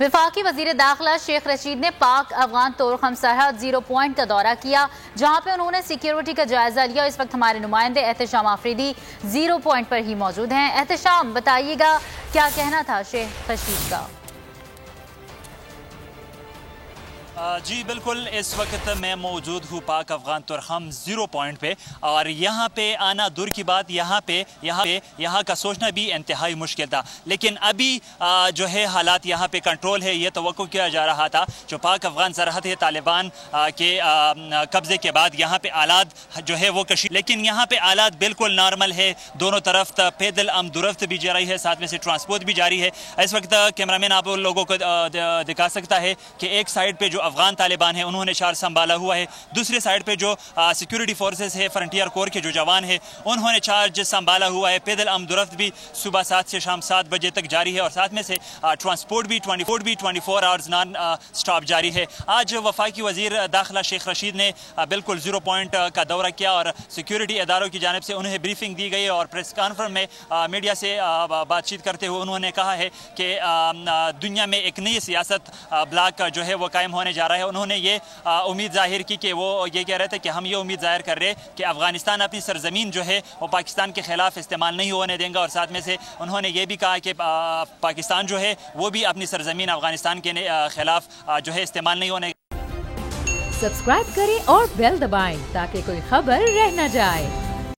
वफाकी वजीर दाखिला शेख रशीद ने पाक अफगान तोरखम सरहद 0 पॉइंट का दौरा किया, जहां पे उन्होंने सिक्योरिटी का जायजा लिया। इस वक्त हमारे नुमाइंदे एहतशाम आफरीदी 0 पॉइंट पर ही मौजूद हैं। एहतशाम, बताइएगा क्या कहना था शेख रशीद का? जी बिल्कुल, इस वक्त मैं मौजूद हूँ पाक अफगान तोरखम 0 पॉइंट पे, और यहाँ पे आना दूर की बात, यहाँ का सोचना भी इंतहाई मुश्किल था। लेकिन अभी जो है हालात यहाँ पे कंट्रोल है, ये तवक्को किया जा रहा था। जो पाक अफगान सरहद है, तालिबान के कब्जे के बाद यहाँ पे आलात जो है वो कशी, लेकिन यहाँ पे आलात बिल्कुल नॉर्मल है। दोनों तरफ पैदल आमदोरफ्त भी जारी है, साथ में से ट्रांसपोर्ट भी जारी है। इस वक्त कैमरामैन आप लोगों को दिखा सकता है कि एक साइड पे जो अफगान तालिबान है उन्होंने चार्ज संभाला हुआ है, दूसरे साइड पे जो सिक्योरिटी फोर्सेस है, फ्रंटियर कोर के जो जवान है, उन्होंने चार्ज संभाला हुआ है। पैदल आमदोरफ्त भी सुबह 7 से शाम 7 बजे तक जारी है, और साथ में से ट्रांसपोर्ट भी 24 आवर्स नॉन स्टॉप जारी है। आज वफाकी वजीर दाखिला शेख रशीद ने बिल्कुल 0 पॉइंट का दौरा किया, और सिक्योरिटी इदारों की जानिब से उन्हें ब्रीफिंग दी गई, और प्रेस कॉन्फ्रेंस में मीडिया से बातचीत करते हुए उन्होंने कहा है कि दुनिया में एक नई सियासत ब्लॉक जो है वो कायम होने जा रहा है। उन्होंने ये उम्मीद जाहिर की कि वो ये कह रहे थे कि हम ये उम्मीद जाहिर कर रहे कि अफगानिस्तान अपनी सरजमीन जो है वो पाकिस्तान के खिलाफ इस्तेमाल नहीं होने देंगे, और साथ में से उन्होंने ये भी कहा कि पाकिस्तान जो है वो भी अपनी सरजमीन अफगानिस्तान के खिलाफ जो है इस्तेमाल नहीं होने। सब्सक्राइब करें और बेल दबाएं ताकि कोई खबर रह न जाए।